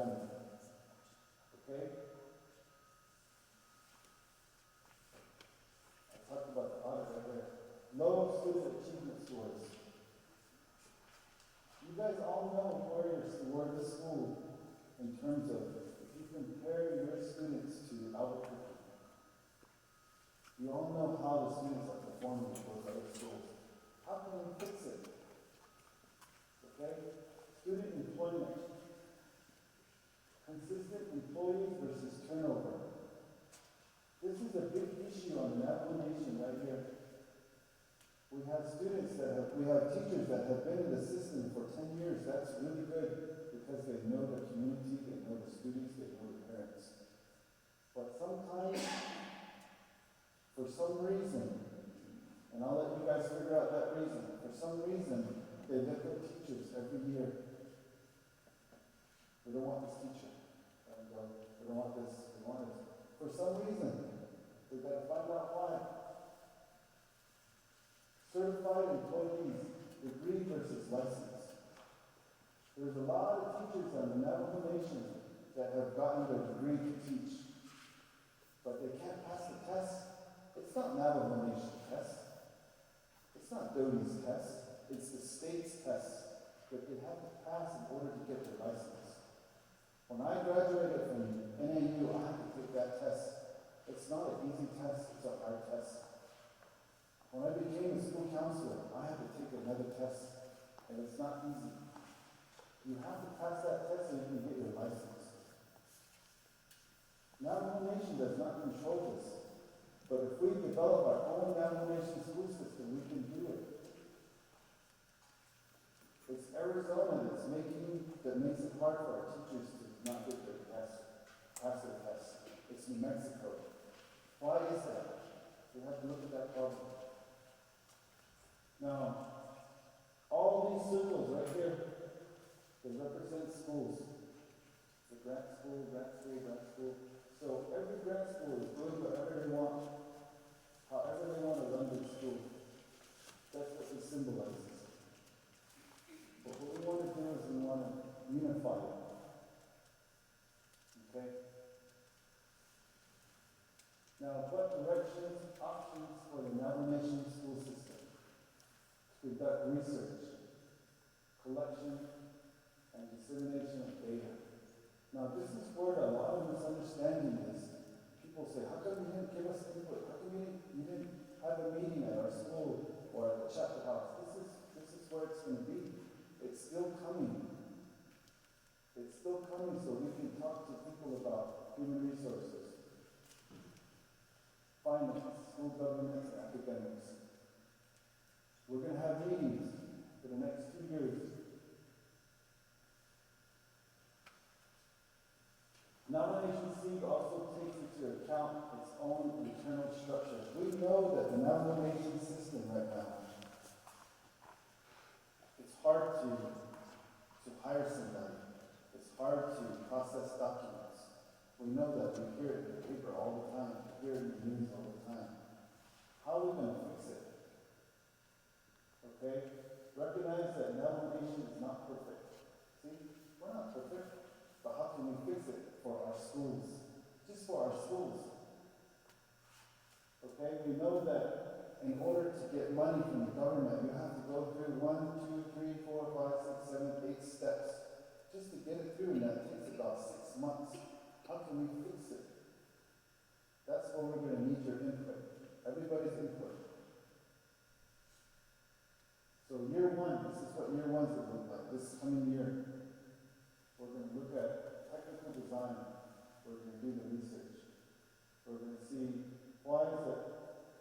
value. Okay? I talked about the audit right there. Low student achievement scores. You guys all know warriors toward the school in terms of if you compare your students to Albuquerque. You all know how the students are performing with those other schools. How can we fix it? Okay? Student employment. Consistent employees versus turnover. This is a big issue on the Navajo Nation right here. We have teachers that have been in the system for 10 years. That's really good because they know the community, they know the students, they know the parents. But sometimes, for some reason, and I'll let you guys figure out that reason, for some reason, they look at teachers every year. We don't want this teacher. And we don't want this, we want this. For some reason, we've got to find out why. Certified employees, degree versus license. There's a lot of teachers on the Navajo Nation that have gotten their degree to teach, but they can't pass the test. It's not Navajo Nation test. It's not Doty's test. It's the state's test that they have to pass in order to get their license. When I graduated from NAU, I had to take that test. It's not an easy test, it's a hard test. When I became a school counselor, I had to take another test, and it's not easy. You have to pass that test so you can get your license. Navajo Nation does not control this, but if we develop our own Navajo Nation school system, we can do it. It's Arizona that makes it hard for our teachers to not get their test, pass their test. It's New Mexico. Why is that? We have to look at that problem. Now, all these circles right here, they represent schools. The grant school, grant school, grant school. So every grant school is doing whatever they want, however they want to run their school. That's what this symbolizes. But what we want to do is we want to unify it. Okay? Now, what directions, options for the Navajo Nation school system? Conduct research, collection, and dissemination of data. Now, this is where a lot of misunderstanding is. People say, how come you didn't give us input? How come you didn't have a meeting at our school or at the chapter house? This is where it's going to be. It's still coming. It's still coming so we can talk to people about human resources, finance, school governance, and academics. We're going to have meetings for the next 2 years. Navajo Nation also takes into account its own internal structure. We know that the Navajo Nation system right now, it's hard to hire somebody. It's hard to process documents. We know that. We hear it in the paper all the time. We hear it in the news all the time. How are we going to fix it? Okay? Recognize that Navajo Nation is not perfect. See? We're not perfect. But how can we fix it for our schools? Just for our schools. Okay? We know that in order to get money from the government, you have to go through 1, 2, 3, 4, 5, 6, 7, 8 steps. Just to get it through, and that takes about 6 months. How can we fix it? That's where we're going to need your input. Everybody's input. So year 1, this is what year 1's going to look like. This coming year, we're going to look at technical design. We're going to do the research. We're going to see why is it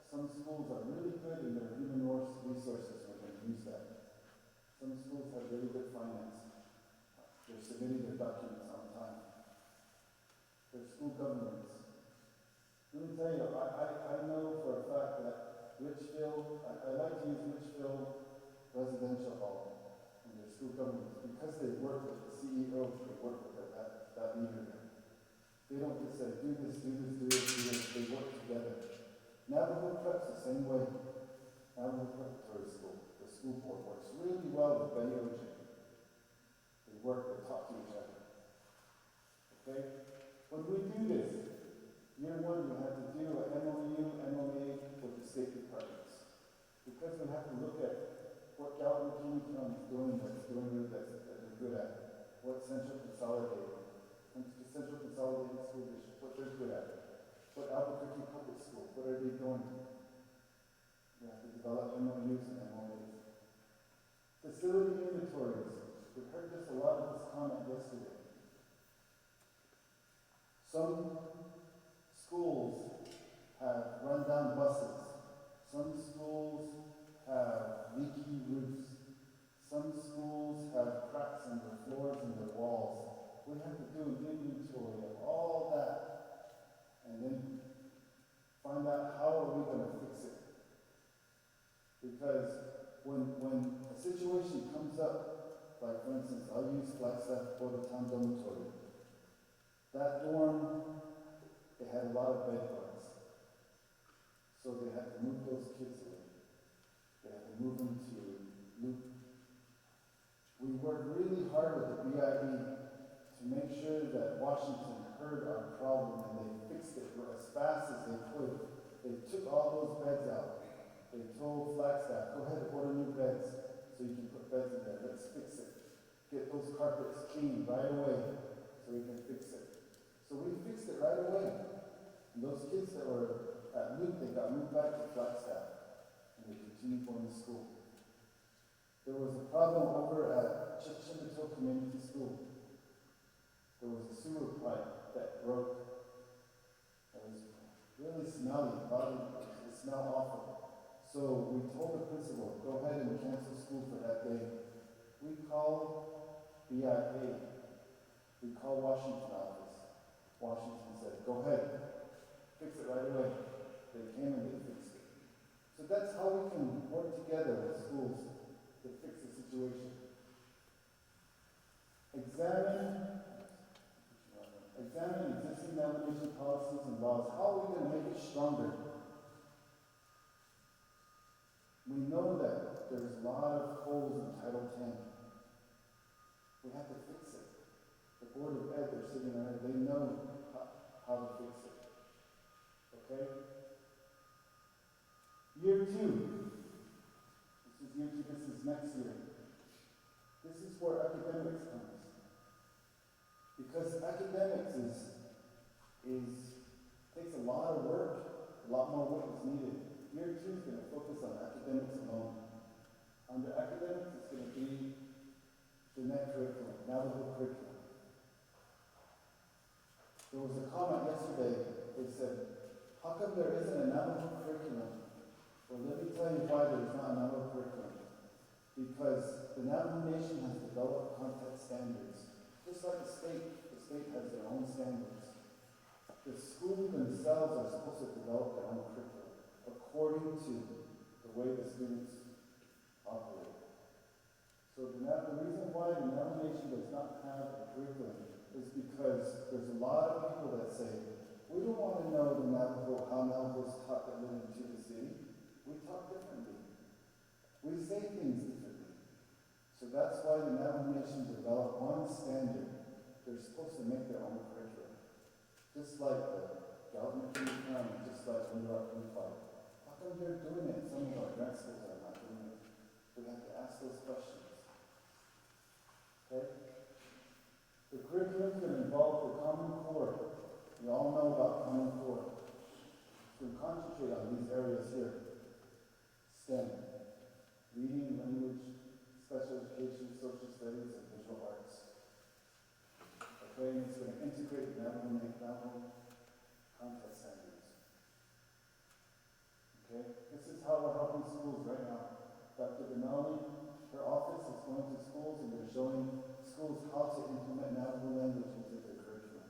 some schools are really good in their human resources. We're going to use that. Some schools have really good finance. They're submitting their documents on time. Their school governance. Let me tell you, I know for a fact that Richfield, I like to use Richfield Residential Hall in their school governance because they work with the CEO, they work with that leader there. They don't just say, do this, do this, do this, do this. They work together. Navajo Prep's the same way. Navajo Preparatory School, the school board works really well with BOJ. They work, they talk to each other. Okay? When we do this, year one, we have to do an MOU, MOA with the state departments. Because we have to look at what Galvin County is doing that they're good at. What Central Consolidated School District, what they're good at. What Albuquerque Public School, what are they doing? We have to develop MOUs and MOAs. Facility inventories. We heard this a lot of this comment yesterday. Some schools have run-down buses. Some schools have leaky roofs. Some schools have cracks in their floors and their walls. We have to do an inventory of all that and then find out how are we going to fix it. Because when a situation comes up, like for instance, I'll use Flagstaff for the town dormitory. That dorm, they had a lot of bed bugs. So they had to move those kids away. They had to move them to Loop. We worked really hard with the BIE to make sure that Washington heard our problem and they fixed it as fast as they could. They took all those beds out. They told Flagstaff, go ahead and order new beds so you can put beds in there. Let's fix it. Get those carpets clean right away so we can fix it. So we fixed it right away. And those kids that were at Luke, they got moved back to Flagstaff and they continued going to school. There was a problem over at Chimborazo Community School. There was a sewer pipe that broke. It was really smelly. It smelled awful. So we told the principal, go ahead and cancel school for that day. We called BIA. We called Washington office. Washington said, go ahead, fix it right away. They came and they fixed it. So that's how we can work together with schools to fix the situation. Examine existing nomination policies and laws. How are we going to make it stronger? We know that there's a lot of holes in Title 10. We have to fix it. The Board of Ed, they're sitting there, they know how to fix it. Okay? Year 2. This is year 2, this is next year. This is where academics comes. Because academics takes a lot of work, a lot more work is needed. Year 2 is going to focus on academics alone. Under academics, it's going to be the net curriculum, Navajo curriculum. There was a comment yesterday, they said, how come there isn't a Navajo curriculum? Well, let me tell you why there's not a Navajo curriculum. Because the Navajo Nation has developed context standards. Just like the state has their own standards. The schools themselves are supposed to develop their own curriculum according to the way the students operate. So the reason why the Navajo Nation does not have a curriculum is because there's a lot of people that say, we don't want to know the Navajo, how Navajos talk that live into the city. We talk differently. We say things differently. So that's why the Navajo Nation developed one standard. They're supposed to make their own curriculum. Just like the Galvin County, just like New York Unified. How come they're doing it? Some of our grant schools are not doing it. We have to ask those questions. Okay? The curriculum can involve the Common Core. We all know about Common Core. So concentrate on these areas here. STEM, reading, language, special education, social studies, and visual arts. Okay, and it's going to integrate Navajo context standards. Okay, this is how we're helping schools right now. Dr. Benali, her office is going to schools and they're showing schools how to implement Navajo language into their curriculum.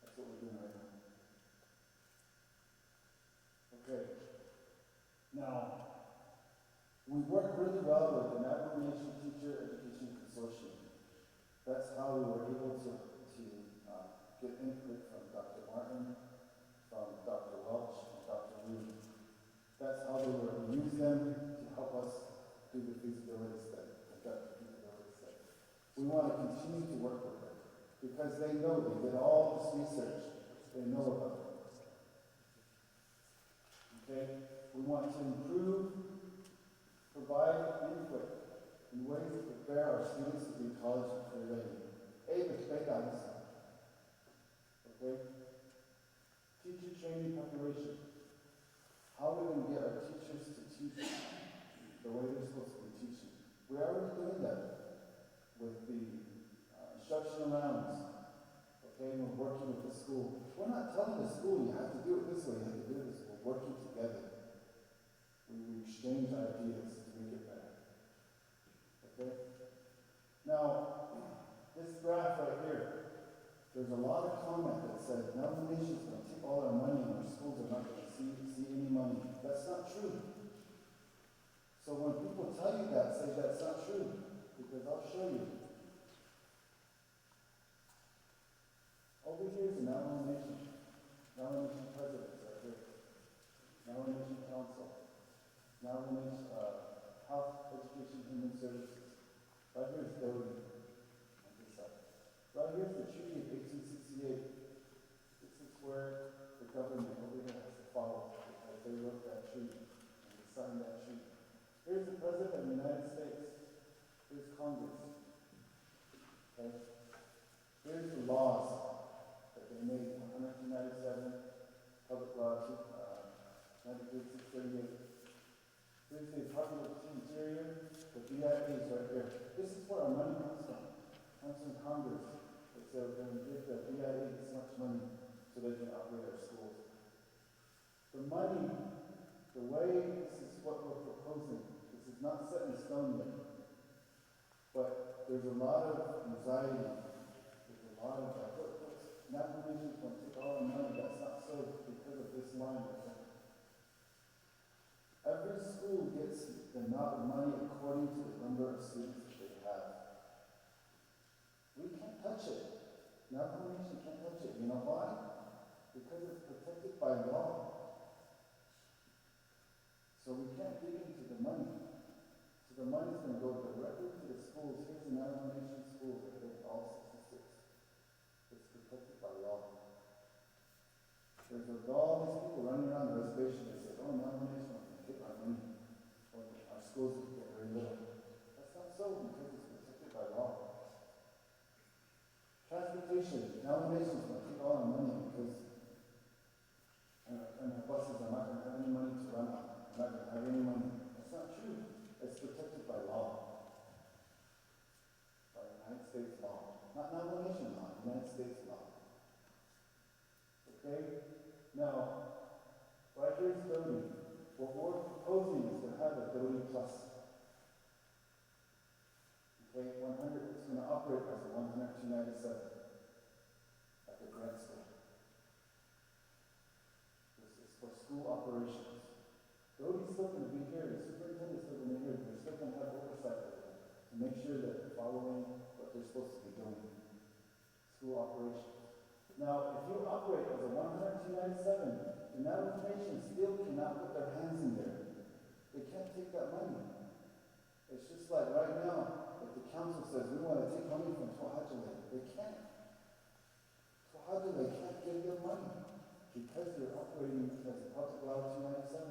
That's what we're doing right now. Okay. Now, we work really well with the Navajo Nation Teacher Education Consortium. That's how we were able to get input from Dr. Martin, from Dr. Welch, and Dr. Reed. That's how we were able to use them to help us do the feasibility study, conduct the feasibility study. We want to continue to work with them. because they know, they did all this research, they know about it. Okay? We want to improve, provide input in ways to prepare our students to be college and career ready. Okay? Teacher training preparation. How are we going to get our teachers to teach the way they're supposed to be teaching? We're already doing that with the instructional rounds. Okay, we're working with the school. We're not telling the school, you have to do it this way, you have to do it this way. We're working together. We exchange ideas to make it better. Okay? Now, this graph right here, there's a lot of comment that says, now the nation's going to take all our money and our schools are not going to see any money. That's not true. So when people tell you that, say that's not true, because I'll show you. Over here is the Navajo Nation presidents right here. Navajo Nation Council. Navajo Nation Health, Education, Human Services. Right here is Doty on this side. Right here is the Treaty of 1868. This is where the government over here has to follow because they wrote that treaty and they signed that treaty. Here's the President of the United States. Here's Congress. Okay? Here's the laws that they made in 1997, Public Law 93-638. Here's the Department of the Interior, the BIA is right here. This is where our money comes from. It comes from Congress. They say we're going to give the BIA this much money so they can operate our schools. The money, the way this is what we're proposing, this is not set in stone yet. But there's a lot of anxiety. There's a lot of Navajo Nation's going to take all our money. That's not so because of this line right here. Every school gets the amount of money according to the number of students that they have. We can't touch it. Navajo Nation can't touch it. You know why? Because it's protected by law. So we can't dig into the money. So the money's going to go directly to the schools. Here's the Navajo Nation schools that are all 66. It's protected by law. There's all these people running around the reservation that say, oh, Navajo Nation will take our money. Or our schools will get very little. That's not so because it's protected by law. Transportation. Navajo Nation is going to take all our money because and the buses are not going to have any money to run on. They're not going to have any money. That's not true. It's protected by law. By United States law. Not Navajo Nation law, United States law. Okay? Now, right here's Doty. What we're proposing is to have a Doty Plus. Okay, 100, it's going to operate as a 197 at the grad school. This is for school operations. Doty's still going to be here, the superintendent's still going to be here, they're still going to have oversight of it to make sure that they're following what they're supposed to be doing. School operations. Now, if you operate as a 197, the Navajo Nation still cannot put their hands in there. They can't take that money. It's just like right now, if the council says we want to take money from Tohajale, they can't. Tohajale can't give them money because they're operating as a public law 297.